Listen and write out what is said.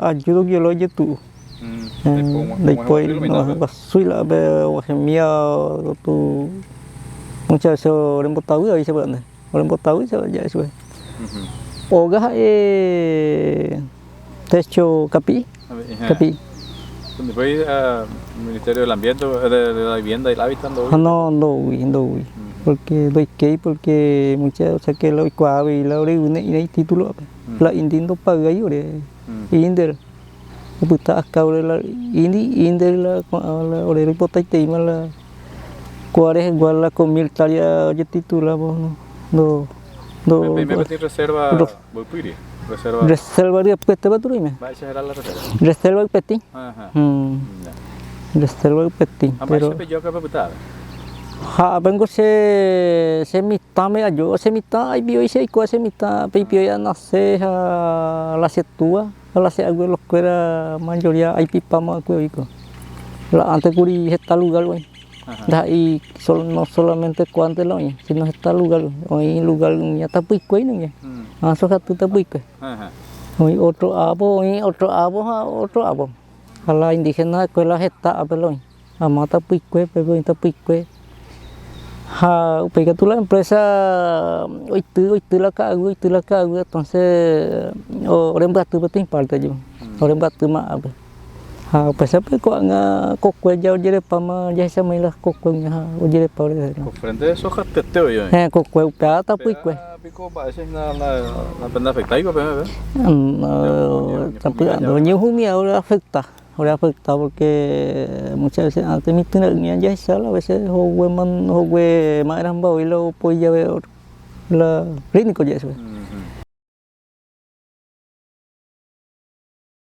ayudo que lo oye tú. Después no soy la mía tu muchas veces orang Betawi ahí sebenarnya orang Betawi saja eso. Oga techo capi capi. Después Ministerio del Ambiente, de la Vivienda y el Hábitat no porque doy que porque muchas o sea que lo cuave y la ore y título la indindo paga y ore inder puta acá la inder la ore reportaje la cuares igual la con mil talia yo titulo no reserva reserva de pete baturime reserva de peti reserva de peti pero vengo se mitad me ayuda se mitad hay bio y se se mitad pipio ya nace a la setua a la se algo los que era mayoría hay pipa más cuevico la antes curi está lugar güey y no solamente cuánto lo sino está lugar hoy lugar ya está pico no so satu tapuique hoy otro abo a la indígena escuela está apelón a mata pique pero tapuique pega tu la empresa hoy tú la cago entonces orang batu betul parte yo orang batu mah pues apa kok nga kokwe jauh jadi pama jadi sama lah kokwe nya jadi pa frente de soja teteo yo kokwe pa tapuique pico parece la prenda afectada tapi nhiều humia ahora afecta porque muchas veces antes mi tenía ya sala a veces hogue man hogue más eran bao y lo pues ya veo la clínico ya eso